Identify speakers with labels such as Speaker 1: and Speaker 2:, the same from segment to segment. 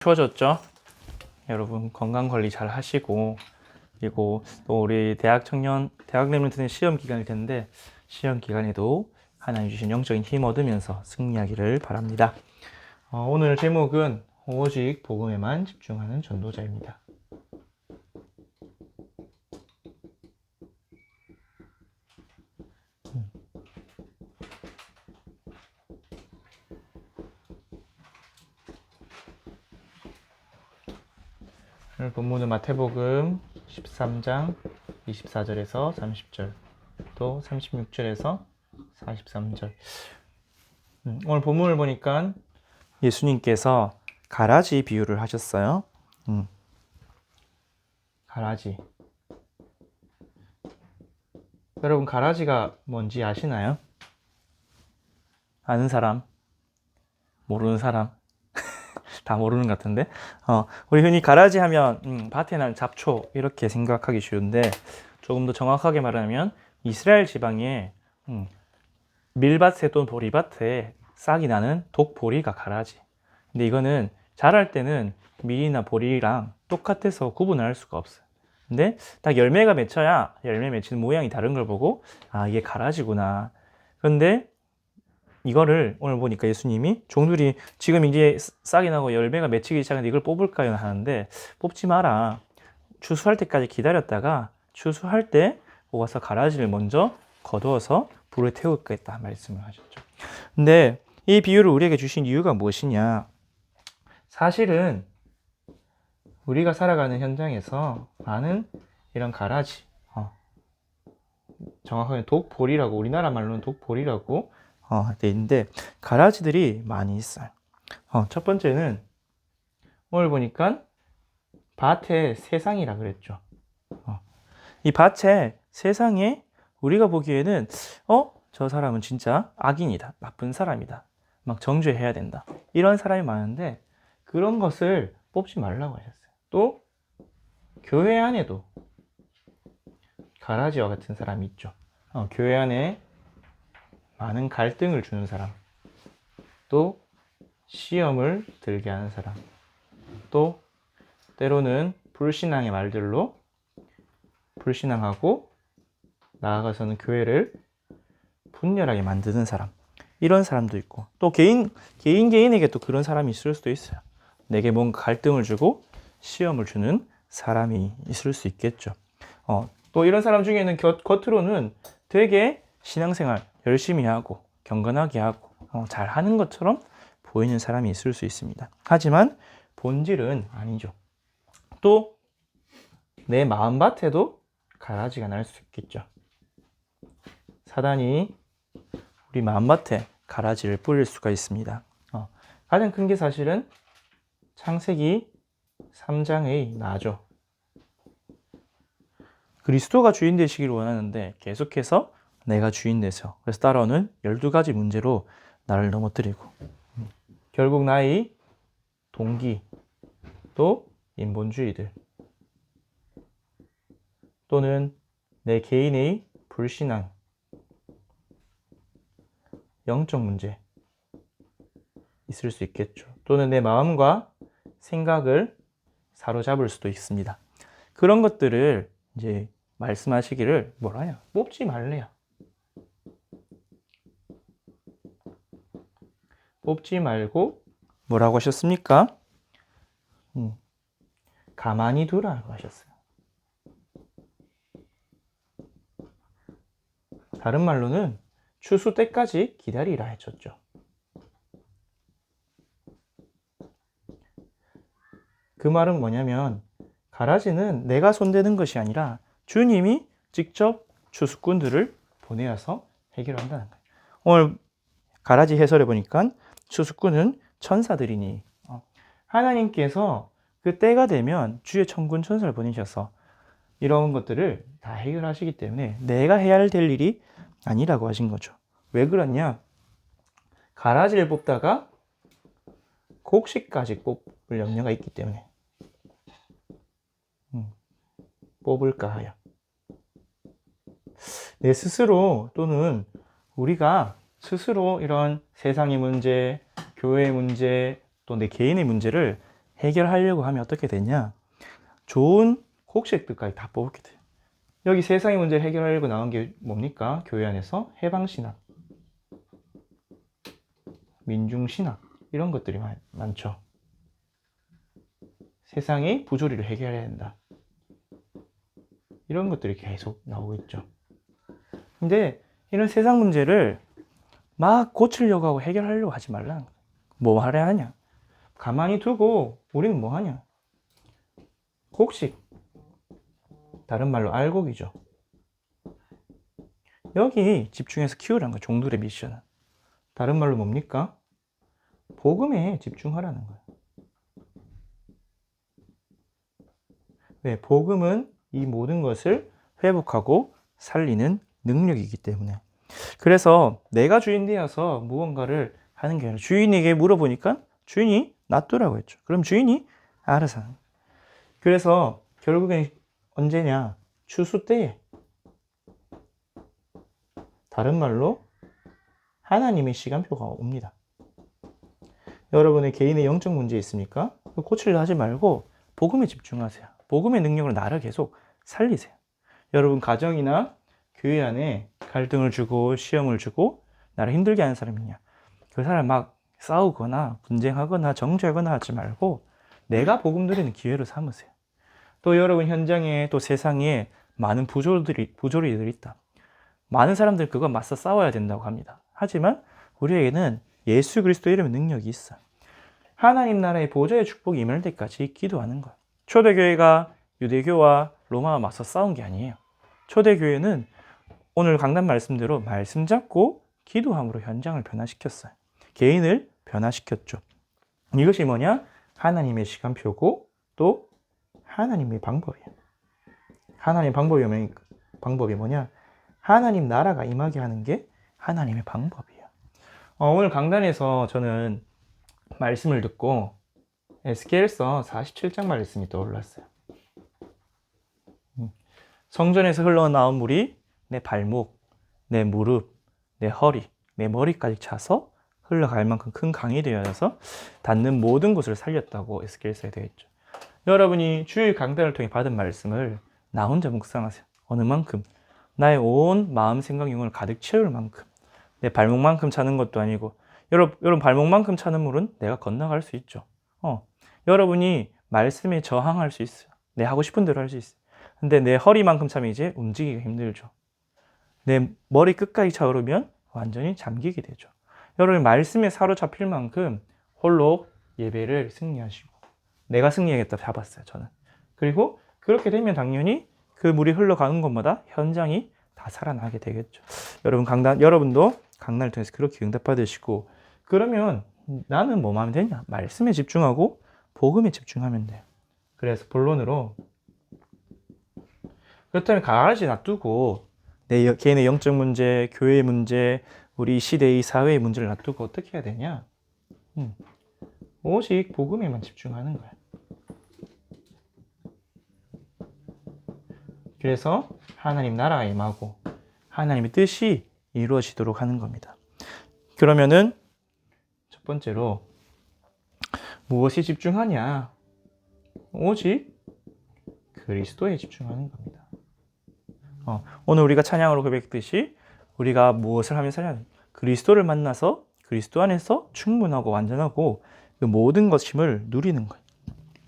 Speaker 1: 추워졌죠? 여러분 건강 관리 잘 하시고, 그리고 또 우리 대학 내년 드는 시험 기간일 텐데, 시험 기간에도 하나님 주신 영적인 힘 얻으면서 승리하기를 바랍니다. 오늘 제목은 오직 복음에만 집중하는 전도자입니다. 오늘 본문은 마태복음 13장 24절에서 30절, 또 36절에서 43절. 오늘 본문을 보니까 예수님께서 가라지 비유를 하셨어요. 가라지. 여러분, 가라지가 뭔지 아시나요? 아는 사람? 모르는 사람? 다 모르는 것 같은데. 우리 흔히 가라지 하면 밭에 난 잡초 이렇게 생각하기 쉬운데, 조금 더 정확하게 말하면 이스라엘 지방에 밀밭에 또는 보리밭에 싹이 나는 독보리가 가라지. 근데 이거는 자랄 때는 밀이나 보리랑 똑같아서 구분할 수가 없어요. 근데 딱 열매가 맺혀야 열매 맺히는 모양이 다른 걸 보고, 아, 이게 가라지구나. 그런데 이거를 오늘 보니까 예수님이 종들이 지금 이제 싹이 나고 열매가 맺히기 시작하는데 이걸 뽑을까요? 하는데, 뽑지 마라. 추수할 때까지 기다렸다가 추수할 때 와서 가라지를 먼저 거두어서 불에 태우겠다 말씀을 하셨죠. 근데 이 비유를 우리에게 주신 이유가 무엇이냐? 사실은 우리가 살아가는 현장에서 많은 이런 가라지, 정확하게 독보리라고, 우리나라 말로는 독보리라고 돼 있는데, 가라지들이 많이 있어요. 첫 번째는 오늘 보니까 밭의 세상이라 그랬죠. 이 밭의 세상에 우리가 보기에는 저 사람은 진짜 악인이다, 나쁜 사람이다, 막 정죄해야 된다, 이런 사람이 많은데, 그런 것을 뽑지 말라고 하셨어요. 또 교회 안에도 가라지와 같은 사람이 있죠. 교회 안에 많은 갈등을 주는 사람, 또 시험을 들게 하는 사람, 또 때로는 불신앙의 말들로 불신앙하고 나아가서는 교회를 분열하게 만드는 사람, 이런 사람도 있고, 또 개인에게 또 그런 사람이 있을 수도 있어요. 내게 뭔가 갈등을 주고 시험을 주는 사람이 있을 수 있겠죠. 또 이런 사람 중에는 겉으로는 되게 신앙생활 열심히 하고 경건하게 하고 잘하는 것처럼 보이는 사람이 있을 수 있습니다. 하지만 본질은 아니죠. 또 내 마음밭에도 가라지가 날 수 있겠죠. 사단이 우리 마음밭에 가라지를 뿌릴 수가 있습니다. 가장 큰 게 사실은 창세기 3장의 나죠. 그리스도가 주인 되시기를 원하는데 계속해서 내가 주인 되서, 그래서 따라오는 12가지 문제로 나를 넘어뜨리고, 결국 나의 동기, 또 인본주의들, 또는 내 개인의 불신앙, 영적 문제 있을 수 있겠죠. 또는 내 마음과 생각을 사로잡을 수도 있습니다. 그런 것들을 이제 말씀하시기를 뭐라요? 뽑지 말래요. 뽑지 말고 뭐라고 하셨습니까? 가만히 두라고 하셨어요. 다른 말로는 추수 때까지 기다리라 해줬죠. 그 말은 뭐냐면, 가라지는 내가 손대는 것이 아니라 주님이 직접 추수꾼들을 보내어서 해결한다는 거예요. 오늘 가라지 해설해 보니까 추수꾼은 천사들이니, 하나님께서 그 때가 되면 주의 천군 천사를 보내셔서 이런 것들을 다 해결하시기 때문에 내가 해야 될 일이 아니라고 하신 거죠. 왜 그러냐? 가라지를 뽑다가 곡식까지 뽑을 염려가 있기 때문에 뽑을까 하여. 내 스스로, 또는 우리가 스스로 이런 세상의 문제, 교회의 문제, 또 내 개인의 문제를 해결하려고 하면 어떻게 되냐? 좋은 곡식들까지 다 뽑게 돼요. 여기 세상의 문제를 해결하려고 나온 게 뭡니까? 교회 안에서 해방신학, 민중신학 이런 것들이 많죠. 세상의 부조리를 해결해야 된다. 이런 것들이 계속 나오고 있죠. 근데 이런 세상 문제를 막 고치려고 하고 해결하려고 하지 말라는 거예요. 뭐 하려 하냐? 가만히 두고 우리는 뭐 하냐? 곡식, 다른 말로 알곡이죠. 여기 집중해서 키우라는 거예요. 종들의 미션은. 다른 말로 뭡니까? 복음에 집중하라는 거예요. 왜? 복음은 이 모든 것을 회복하고 살리는 능력이기 때문에. 그래서 내가 주인 되어서 무언가를 하는 게 아니라 주인에게 물어보니까 주인이 놔두라고 했죠. 그럼 주인이 알아서 하는 거예요. 그래서 결국엔 언제냐? 추수 때에. 다른 말로 하나님의 시간표가 옵니다. 여러분의 개인의 영적 문제 있습니까? 고치려 하지 말고 복음에 집중하세요. 복음의 능력으로 나를 계속 살리세요. 여러분 가정이나 교회 안에 갈등을 주고 시험을 주고 나를 힘들게 하는 사람이 있냐? 그 사람 막 싸우거나 분쟁하거나 정죄하거나 하지 말고 내가 복음 드리는 기회로 삼으세요. 또 여러분 현장에 또 세상에 많은 부조리들이 있다. 많은 사람들 그거 맞서 싸워야 된다고 합니다. 하지만 우리에게는 예수 그리스도 이름의 능력이 있어. 하나님 나라의 보좌의 축복이 임할 때까지 기도하는 거예요. 초대교회가 유대교와 로마와 맞서 싸운 게 아니에요. 초대교회는 오늘 강단 말씀대로 말씀 잡고 기도함으로 현장을 변화시켰어요. 개인을 변화시켰죠. 이것이 뭐냐? 하나님의 시간표고 또 하나님의 방법이에요. 하나님 방법이 뭐냐? 하나님 나라가 임하게 하는 게 하나님의 방법이에요. 오늘 강단에서 저는 말씀을 듣고 에스겔서 47장 말씀이 떠올랐어요. 성전에서 흘러나온 물이 내 발목, 내 무릎, 내 허리, 내 머리까지 차서 흘러갈 만큼 큰 강이 되어서 닿는 모든 곳을 살렸다고 에스겔서에 되어 있죠. 여러분이 주일 강단을 통해 받은 말씀을 나 혼자 묵상하세요. 어느 만큼? 나의 온 마음, 생각, 영혼을 가득 채울 만큼. 내 발목만큼 차는 것도 아니고 여러분 발목만큼 차는 물은 내가 건너갈 수 있죠. 여러분이 말씀에 저항할 수 있어요. 내 하고 싶은 대로 할 수 있어요. 근데 내 허리만큼 차면 이제 움직이기가 힘들죠. 내 머리 끝까지 차오르면 완전히 잠기게 되죠. 여러분 말씀에 사로잡힐 만큼 홀로 예배를 승리하시고 내가 승리하겠다 잡았어요. 저는. 그리고 그렇게 되면 당연히 그 물이 흘러가는 것마다 현장이 다 살아나게 되겠죠. 여러분도 강단을 통해서 그렇게 응답받으시고 그러면 나는 뭐만 하면 되냐? 말씀에 집중하고 복음에 집중하면 돼요. 그래서 본론으로 그렇다면 가라지 놔두고 내 개인의 영적 문제, 교회의 문제, 우리 시대의 사회의 문제를 놔두고 어떻게 해야 되냐? 오직 복음에만 집중하는 거야. 그래서 하나님 나라가 임하고 하나님의 뜻이 이루어지도록 하는 겁니다. 그러면은 첫 번째로 무엇에 집중하냐? 오직 그리스도에 집중하는 겁니다. 오늘 우리가 찬양으로 고백했듯이 우리가 무엇을 하면 살냐? 그리스도를 만나서 그리스도 안에서 충분하고 완전하고 그 모든 것임을 누리는 거예요.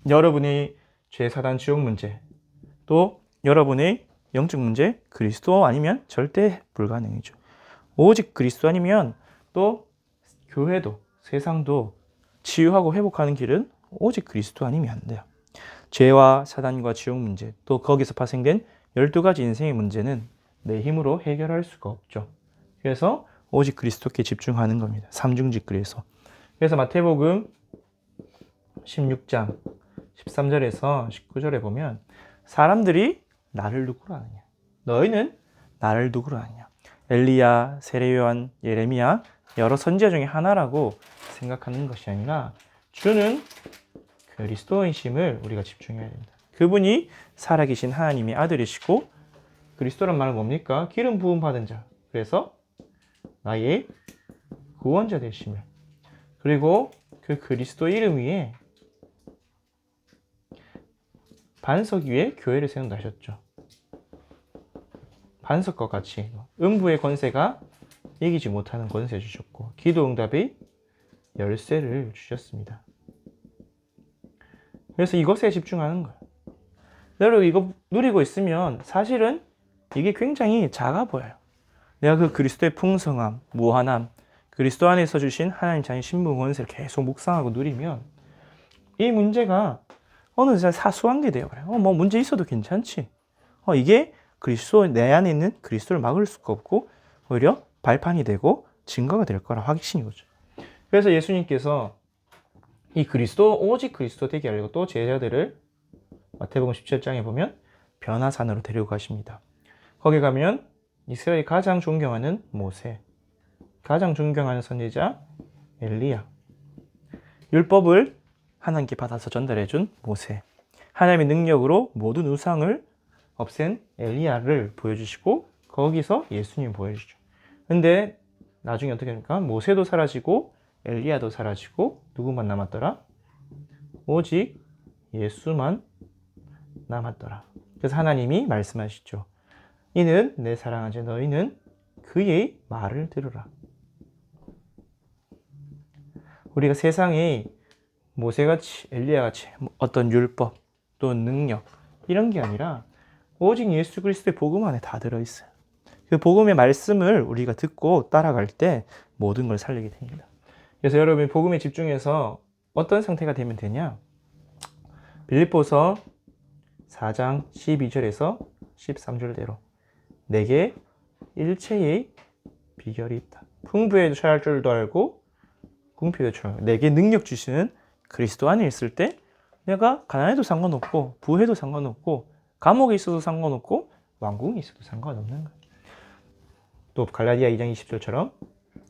Speaker 1: 여러분의 죄, 사단, 지옥 문제, 또 여러분의 영적 문제, 그리스도 아니면 절대 불가능이죠. 오직 그리스도 아니면 또 교회도 세상도 치유하고 회복하는 길은 오직 그리스도 아니면 안 돼요. 죄와 사단과 지옥 문제, 또 거기서 파생된 12가지 인생의 문제는 내 힘으로 해결할 수가 없죠. 그래서 오직 그리스도께 집중하는 겁니다. 삼중직거래에서. 그래서 마태복음 16장 13절에서 19절에 보면 사람들이 나를 누구로 아느냐? 너희는 나를 누구로 아느냐? 엘리야, 세례요한, 예레미야 여러 선지자 중에 하나라고 생각하는 것이 아니라 주는 그리스도이심을 우리가 집중해야 됩니다. 그분이 살아계신 하나님의 아들이시고 그리스도란 말은 뭡니까? 기름 부음 받은 자. 그래서 나의 구원자 되심을. 그리고 그 그리스도 이름 위에 반석 위에 교회를 세운다 하셨죠. 반석과 같이 음부의 권세가 이기지 못하는 권세 주셨고 기도 응답의 열쇠를 주셨습니다. 그래서 이것에 집중하는 거예요. 여러분 이거 누리고 있으면 사실은 이게 굉장히 작아 보여요. 내가 그 그리스도의 풍성함, 무한함, 그리스도 안에서 주신 하나님 자녀 신분 권세를 계속 묵상하고 누리면 이 문제가 어느 정도 사소한 게 되어버려요. 뭐 문제 있어도 괜찮지. 이게 그리스도 내 안에 있는 그리스도를 막을 수가 없고 오히려 발판이 되고 증거가 될 거라 확신이 오죠. 그래서 예수님께서 이 그리스도 오직 그리스도 되게 알고 또 제자들을 마태복음 17장에 보면 변화산으로 데리고 가십니다. 거기 가면 이스라엘이 가장 존경하는 모세, 가장 존경하는 선지자 엘리야, 율법을 하나님께 받아서 전달해준 모세, 하나님의 능력으로 모든 우상을 없앤 엘리야를 보여주시고 거기서 예수님 보여주죠. 근데 나중에 어떻게 됩니까? 모세도 사라지고 엘리야도 사라지고 누구만 남았더라? 오직 예수만 남았더라. 그래서 하나님이 말씀하시죠. 이는 내 사랑하는 자 너희는 그의 말을 들으라. 우리가 세상에 모세같이 엘리야같이 어떤 율법 또 능력 이런 게 아니라 오직 예수 그리스도의 복음 안에 다 들어있어요. 그 복음의 말씀을 우리가 듣고 따라갈 때 모든 걸 살리게 됩니다. 그래서 여러분이 복음에 집중해서 어떤 상태가 되면 되냐? 빌립보서 4장 12절에서 13절대로 내게 일체의 비결이 있다. 풍부에 처할 줄도 알고 궁핍에 처할 내게 능력 주시는 그리스도 안에 있을 때 내가 가난해도 상관없고 부해도 상관없고 감옥에 있어도 상관없고 왕궁에 있어도 상관없는 거예요. 또 갈라디아 2장 20절처럼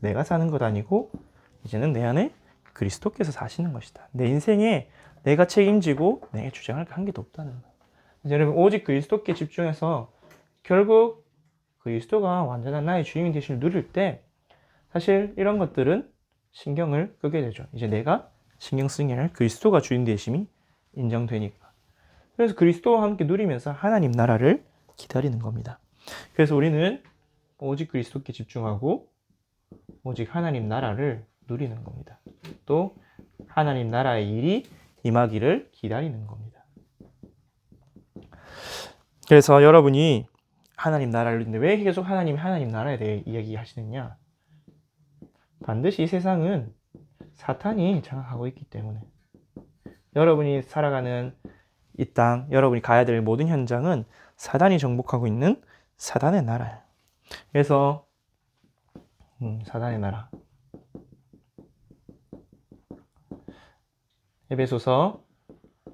Speaker 1: 내가 사는 것 아니고 이제는 내 안에 그리스도께서 사시는 것이다. 내 인생에 내가 책임지고 내게 주장할 한 개도 없다는 거예요. 여러분 오직 그리스도께 집중해서 결국 그리스도가 완전한 나의 주인이 되심을 누릴 때 사실 이런 것들은 신경을 끄게 되죠. 이제 내가 신경 쓰는 게 아니라 그리스도가 주인 되심이 인정되니까. 그래서 그리스도와 함께 누리면서 하나님 나라를 기다리는 겁니다. 그래서 우리는 오직 그리스도께 집중하고 오직 하나님 나라를 누리는 겁니다. 또 하나님 나라의 일이 임하기를 기다리는 겁니다. 그래서 여러분이 하나님 나라를 누리는데 왜 계속 하나님 나라에 대해 이야기하시느냐? 반드시 이 세상은 사탄이 장악하고 있기 때문에 여러분이 살아가는 이 땅, 여러분이 가야 될 모든 현장은 사단이 정복하고 있는 사단의 나라예요. 그래서 사단의 나라. 에베소서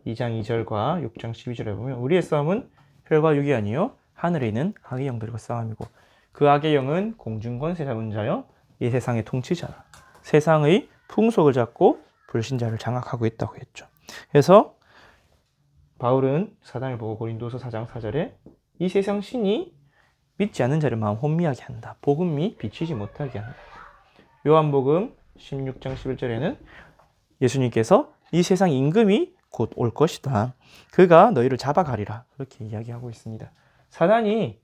Speaker 1: 2장 2절과 6장 12절에 보면 우리의 싸움은 혈과 육이 아니요 하늘에 있는 악의 영들과 싸움이고 그 악의 영은 공중권세 잡은 자여 이 세상의 통치자라. 세상의 풍속을 잡고 불신자를 장악하고 있다고 했죠. 그래서 바울은 사단을 보고 고린도서 4장 4절에 이 세상 신이 믿지 않는 자를 마음 혼미하게 한다. 복음이 비치지 못하게 한다. 요한복음 16장 11절에는 예수님께서 이 세상 임금이 곧 올 것이다. 그가 너희를 잡아가리라. 그렇게 이야기하고 있습니다. 사단이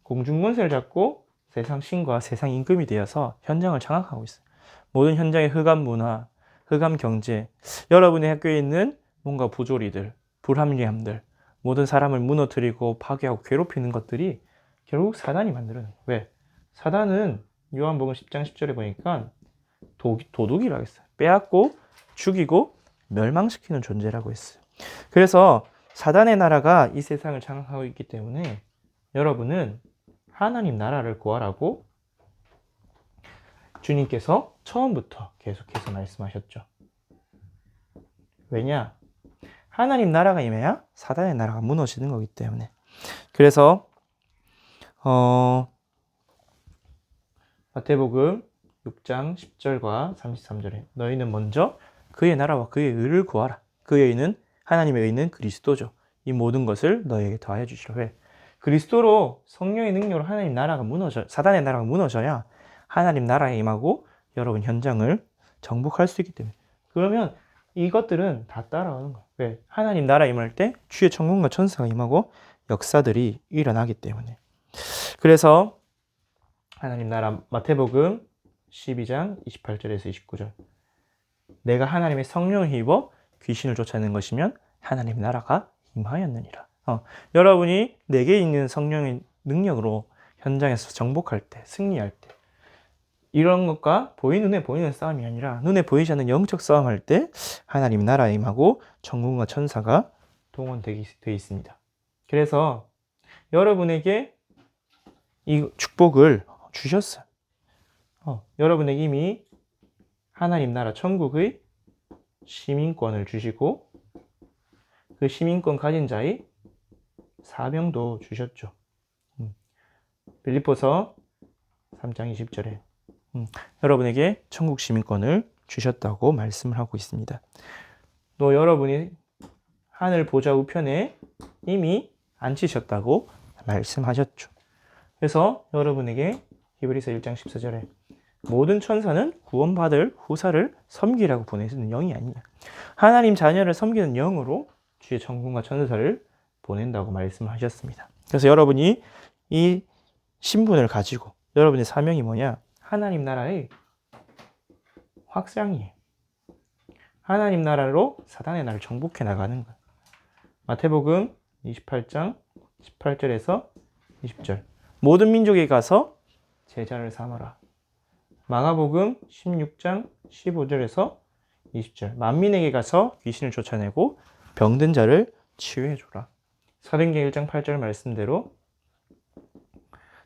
Speaker 1: 공중권세를 잡고 세상 신과 세상 임금이 되어서 현장을 장악하고 있어요. 모든 현장의 흑암 문화, 흑암 경제, 여러분의 학교에 있는 뭔가 부조리들, 불합리함들, 모든 사람을 무너뜨리고 파괴하고 괴롭히는 것들이 결국 사단이 만드는 거예요. 왜? 사단은 요한복음 10장 10절에 보니까 도둑이라고 했어요. 빼앗고 죽이고 멸망시키는 존재라고 했어요. 그래서 사단의 나라가 이 세상을 장악하고 있기 때문에 여러분은 하나님 나라를 구하라고 주님께서 처음부터 계속해서 말씀하셨죠. 왜냐? 하나님 나라가 임해야 사단의 나라가 무너지는 거기 때문에. 그래서 마태복음 6장 10절과 33절에 너희는 먼저 그의 나라와 그의 의를 구하라. 그의 의는 하나님의 의는 그리스도죠. 이 모든 것을 너희에게 더하여 주시라. 왜? 그리스도로 성령의 능력으로 하나님 나라가 사단의 나라가 무너져야 하나님 나라에 임하고 여러분 현장을 정복할 수 있기 때문에. 그러면 이것들은 다 따라오는 거예요. 왜? 하나님 나라 임할 때 주의 천군과 천사가 임하고 역사들이 일어나기 때문에. 그래서 하나님 나라 마태복음 12장 28절에서 29절. 내가 하나님의 성령을 힘입어 귀신을 쫓아내는 것이면 하나님 나라가 임하였느니라. 여러분이 내게 있는 성령의 능력으로 현장에서 정복할 때, 승리할 때, 이런 것과 눈에 보이는 싸움이 아니라 눈에 보이지 않는 영적 싸움할 때 하나님 나라에 임하고 천군과 천사가 동원되어 있습니다. 그래서 여러분에게 이 축복을 주셨어요. 여러분에게 이미 하나님 나라 천국의 시민권을 주시고 그 시민권 가진 자의 사명도 주셨죠. 빌립보서 3장 20절에 여러분에게 천국 시민권을 주셨다고 말씀을 하고 있습니다. 또 여러분이 하늘 보좌 우편에 이미 앉히셨다고 말씀하셨죠. 그래서 여러분에게 히브리서 1장 14절에 모든 천사는 구원받을 후사를 섬기라고 보내시는 영이 아니냐. 하나님 자녀를 섬기는 영으로 주의 천군과 천사를 보낸다고 말씀하셨습니다. 그래서 여러분이 이 신분을 가지고 여러분의 사명이 뭐냐? 하나님 나라의 확장이에요. 하나님 나라로 사단의 나를 정복해 나가는 거예요. 마태복음 28장 18절에서 20절. 모든 민족에 가서 제자를 삼아라. 마가복음 16장 15절에서 20절. 만민에게 가서 귀신을 쫓아내고 병든 자를 치유해 줘라. 사도행전 1장 8절 말씀대로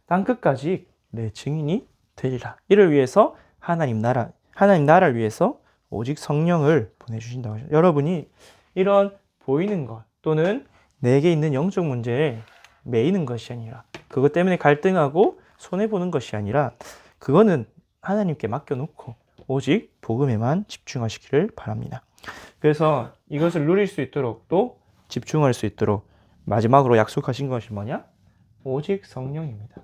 Speaker 1: 땅끝까지 내 증인이 되리라. 이를 위해서 하나님 나라를 위해서 오직 성령을 보내주신다고 하죠. 여러분이 이런 보이는 것 또는 내게 있는 영적 문제에 매이는 것이 아니라, 그것 때문에 갈등하고 손해보는 것이 아니라, 그거는 하나님께 맡겨놓고 오직 복음에만 집중하시기를 바랍니다. 그래서 이것을 누릴 수 있도록 또 집중할 수 있도록 마지막으로 약속하신 것이 뭐냐? 오직 성령입니다.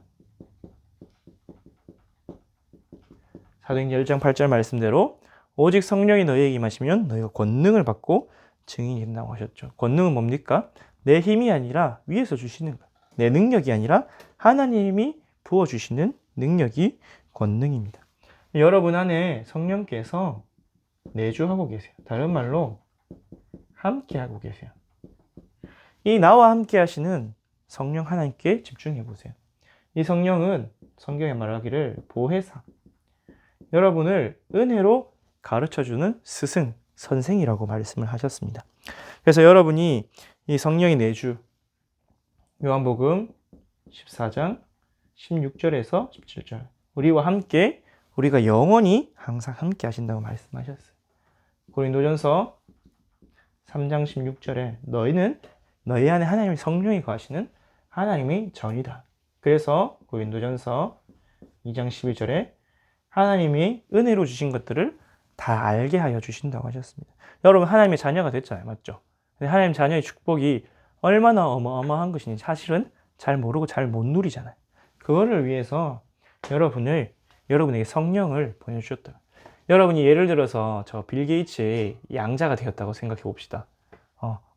Speaker 1: 사도행전 1장 8절 말씀대로 오직 성령이 너희에게 임하시면 너희가 권능을 받고 증인이 된다고 하셨죠. 권능은 뭡니까? 내 힘이 아니라 위에서 주시는 것, 내 능력이 아니라 하나님이 부어주시는 능력이 권능입니다. 여러분 안에 성령께서 내주하고 계세요. 다른 말로 함께하고 계세요. 이 나와 함께 하시는 성령 하나님께 집중해 보세요. 이 성령은 성경에 말하기를 보혜사, 여러분을 은혜로 가르쳐주는 스승, 선생이라고 말씀을 하셨습니다. 그래서 여러분이 이 성령의 내주, 요한복음 14장 16절에서 17절, 우리와 함께, 우리가 영원히 항상 함께 하신다고 말씀하셨어요. 고린도전서 3장 16절에 너희는 너희 안에 하나님의 성령이 거하시는 하나님의 전이다. 그래서 고린도전서 2장 12절에 하나님이 은혜로 주신 것들을 다 알게 하여 주신다고 하셨습니다. 여러분 하나님의 자녀가 됐잖아요. 맞죠? 근데 하나님 자녀의 축복이 얼마나 어마어마한 것인지 사실은 잘 모르고 잘 못 누리잖아요. 그거를 위해서 여러분에게 성령을 보내주셨다. 여러분이 예를 들어서 저 빌 게이츠의 양자가 되었다고 생각해 봅시다.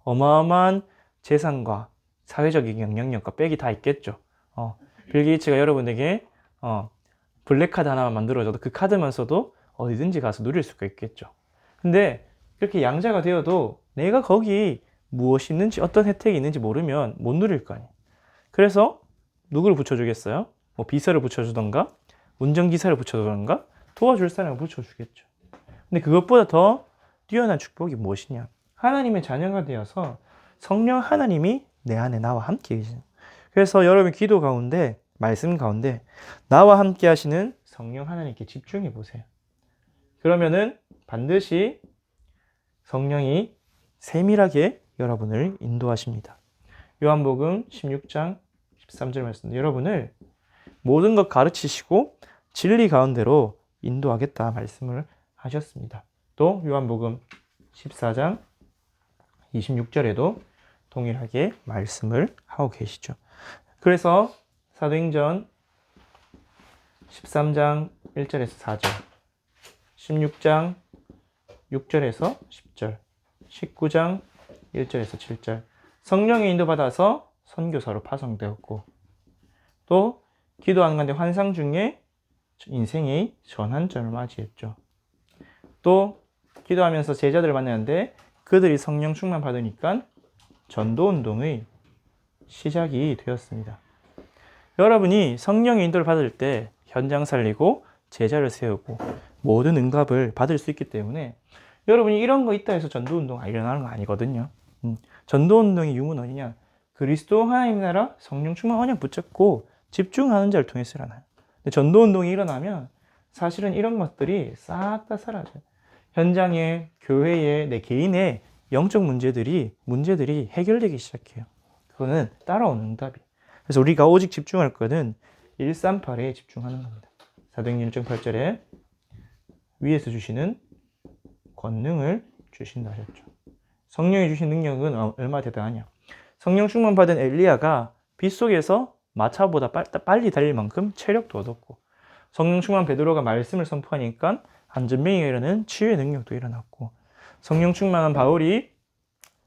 Speaker 1: 어마어마한 재산과 사회적인 영향력과 빽이 다 있겠죠. 빌 게이츠가 여러분에게 블랙카드 하나만 만들어줘도 그 카드만 써도 어디든지 가서 누릴 수가 있겠죠. 근데 그렇게 양자가 되어도 내가 거기 무엇이 있는지, 어떤 혜택이 있는지 모르면 못 누릴 거 아니에요. 그래서 누구를 붙여주겠어요? 뭐 비서를 붙여주던가 운전기사를 붙여주던가 도와줄 사람을 붙여주겠죠. 근데 그것보다 더 뛰어난 축복이 무엇이냐? 하나님의 자녀가 되어서 성령 하나님이 내 안에 나와 함께 계시는. 그래서 여러분 기도 가운데, 말씀 가운데 나와 함께 하시는 성령 하나님께 집중해 보세요. 그러면은 반드시 성령이 세밀하게 여러분을 인도하십니다. 요한복음 16장 13절 말씀, 여러분을 모든 것 가르치시고 진리 가운데로 인도하겠다 말씀을 하셨습니다. 또 요한복음 14장 26절에도 동일하게 말씀을 하고 계시죠. 그래서 사도행전 13장 1절에서 4절, 16장 6절에서 10절, 19장 1절에서 7절. 성령의 인도받아서 선교사로 파송되었고, 또 기도하는 가운데 환상 중에 인생의 전환점을 맞이했죠. 또 기도하면서 제자들을 만나는데 그들이 성령 충만 받으니까 전도운동의 시작이 되었습니다. 여러분이 성령의 인도를 받을 때 현장 살리고 제자를 세우고 모든 응답을 받을 수 있기 때문에 여러분이 이런 거 있다 해서 전도운동 일어나는 거 아니거든요. 전도운동의 유무는 어디냐? 그리스도 하나님 나라 성령 충만 언약 붙잡고 집중하는 자를 통해서 일어나요. 근데 전도운동이 일어나면 사실은 이런 것들이 싹 다 사라져요. 현장에, 교회에, 내 개인의 영적 문제들이 해결되기 시작해요. 그거는 따라오는 응답이에요. 그래서 우리가 오직 집중할 거는 138에 집중하는 겁니다. 사도행전 1.8절에 위에서 주시는 권능을 주신다 하셨죠. 성령이 주신 능력은 얼마나 대단하냐. 성령 충만 받은 엘리야가 빗속에서 마차보다 빨리 달릴 만큼 체력도 얻었고, 성령 충만 베드로가 말씀을 선포하니까 안전병이가 일어나는 치유의 능력도 일어났고, 성령 충만한 바울이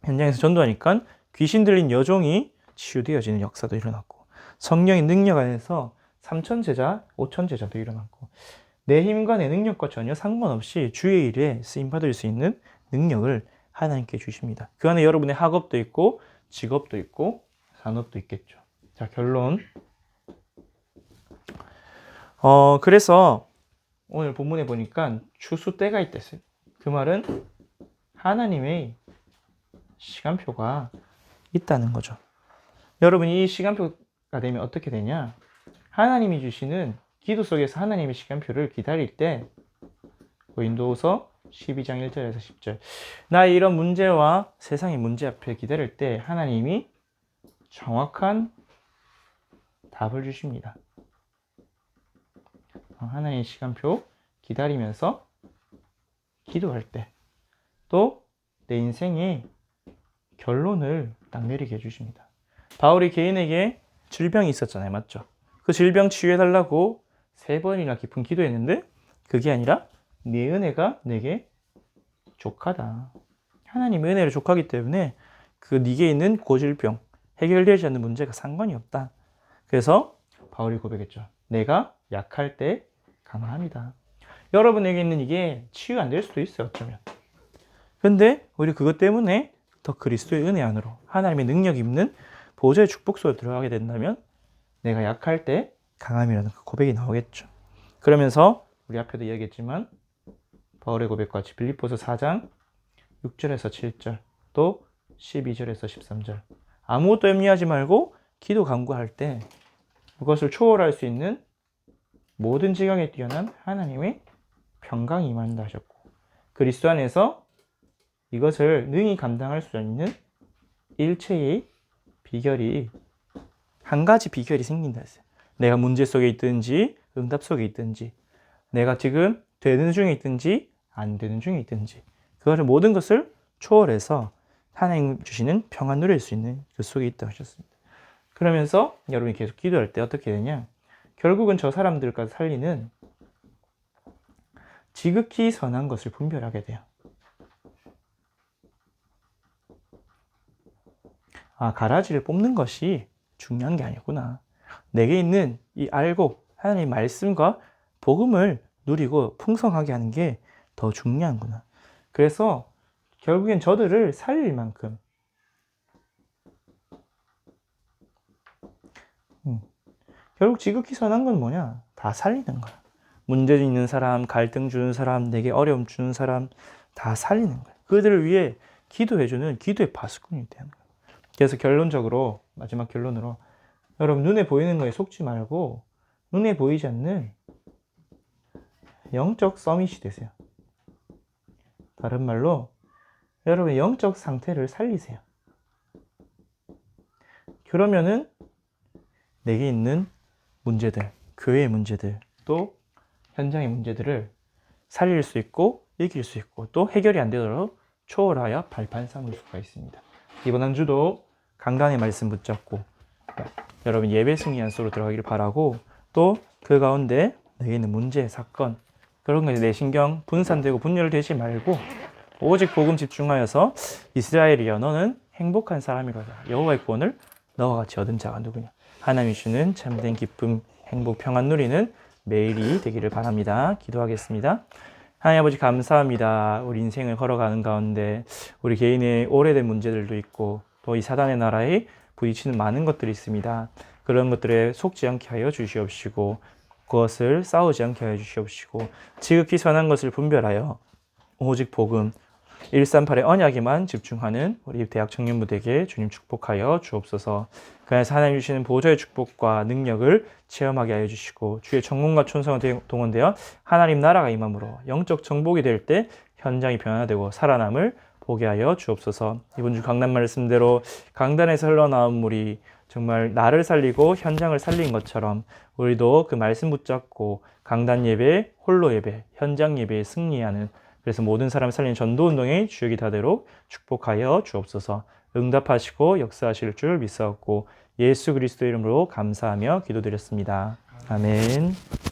Speaker 1: 현장에서 전도하니까 귀신 들린 여종이 치유되어지는 역사도 일어났고, 성령의 능력 안에서 3천 제자, 5천 제자도 일어났고, 내 힘과 내 능력과 전혀 상관없이 주의 일에 쓰임받을 수 있는 능력을 하나님께 주십니다. 그 안에 여러분의 학업도 있고 직업도 있고 산업도 있겠죠. 자, 결론. 그래서 오늘 본문에 보니까 추수 때가 있댔어요. 그 말은 하나님의 시간표가 있다는 거죠. 여러분이 이 시간표가 되면 어떻게 되냐? 하나님이 주시는 기도 속에서 하나님의 시간표를 기다릴 때 고린도후서 12장 1절에서 10절, 나의 이런 문제와 세상의 문제 앞에 기다릴 때 하나님이 정확한 답을 주십니다. 하나님의 시간표 기다리면서 기도할 때 또 내 인생의 결론을 딱 내리게 해주십니다. 바울이 개인에게 질병이 있었잖아요. 맞죠? 그 질병 치유해달라고 3번이나 깊은 기도했는데 그게 아니라 네 은혜가 내게 족하다. 하나님의 은혜를 족하기 때문에 그 네게 있는 고질병, 해결되지 않는 문제가 상관이 없다. 그래서 바울이 고백했죠. 내가 약할 때 강함이다. 여러분에게 있는 이게 치유 안 될 수도 있어요. 어쩌면. 근데 오히려 그것 때문에 더 그리스도의 은혜 안으로 하나님의 능력이 있는 보좌의 축복 속에 들어가게 된다면 내가 약할 때 강함이라는 그 고백이 나오겠죠. 그러면서 우리 앞에도 이야기했지만 바울의 고백과 같이 빌립보서 4장 6절에서 7절 또 12절에서 13절 아무것도 염려하지 말고 기도 간구할 때 그것을 초월할 수 있는 모든 지각에 뛰어난 하나님의 평강이 임한다 하셨고, 그리스도 안에서 이것을 능히 감당할 수 있는 일체의 비결이 한 가지 비결이 생긴다 했어요. 내가 문제 속에 있든지 응답 속에 있든지 내가 지금 되는 중에 있든지 안 되는 중에 있든지 그거를 모든 것을 초월해서 하나님 주시는 평안 누릴 수 있는 그 속에 있다고 하셨습니다. 그러면서 여러분이 계속 기도할 때 어떻게 되냐? 결국은 저 사람들까지 살리는 지극히 선한 것을 분별하게 돼요. 가라지를 뽑는 것이 중요한 게 아니구나. 내게 있는 이 알고 하나님의 말씀과 복음을 누리고 풍성하게 하는 게 더 중요한구나. 그래서 결국엔 저들을 살릴 만큼 결국 지극히 선한 건 뭐냐? 다 살리는 거야. 문제 있는 사람, 갈등 주는 사람, 내게 어려움 주는 사람 다 살리는 거야. 그들을 위해 기도해주는 기도의 파수꾼이 되는 거야. 그래서 결론적으로 마지막 결론으로 여러분 눈에 보이는 거에 속지 말고 눈에 보이지 않는 영적 서밋이 되세요. 다른 말로 여러분의 영적 상태를 살리세요. 그러면은 내게 있는 문제들, 교회의 문제들, 또 현장의 문제들을 살릴 수 있고 이길 수 있고 또 해결이 안 되도록 초월하여 발판 삼을 수가 있습니다. 이번 한 주도 강단의 말씀 붙잡고 여러분 예배 승리 안수로 들어가기를 바라고, 또 그 가운데 내게 있는 문제, 사건 그런 것에 내 신경 분산되고 분열되지 말고 오직 복음 집중하여서 이스라엘이여 너는 행복한 사람이로다. 여호와의 구원을 너와 같이 얻은 자가 누구냐. 하나님이 주는 참된 기쁨, 행복, 평안 누리는 매일이 되기를 바랍니다. 기도하겠습니다. 하나님 아버지 감사합니다. 우리 인생을 걸어가는 가운데 우리 개인의 오래된 문제들도 있고 또 이 사단의 나라에 부딪히는 많은 것들이 있습니다. 그런 것들에 속지 않게 하여 주시옵시고 그것을 싸우지 않게 하여 주시옵시고 지극히 선한 것을 분별하여 오직 복음 138의 언약에만 집중하는 우리 대학 청년부에게 주님 축복하여 주옵소서. 그래서 하나님 주시는 보좌의 축복과 능력을 체험하게 하여 주시고 주의 전공과 천성을 동원되어 하나님 나라가 임함으로 영적 정복이 될 때 현장이 변화되고 살아남을 보게 하여 주옵소서. 이번 주 강단 말씀대로 강단에서 흘러나온 물이 정말 나를 살리고 현장을 살린 것처럼 우리도 그 말씀 붙잡고 강단 예배, 홀로 예배, 현장 예배에 승리하는 그래서 모든 사람을 살리는 전도운동의 주역이 되도록 축복하여 주옵소서. 응답하시고 역사하실 줄 믿사옵고 예수 그리스도 이름으로 감사하며 기도드렸습니다. 아멘.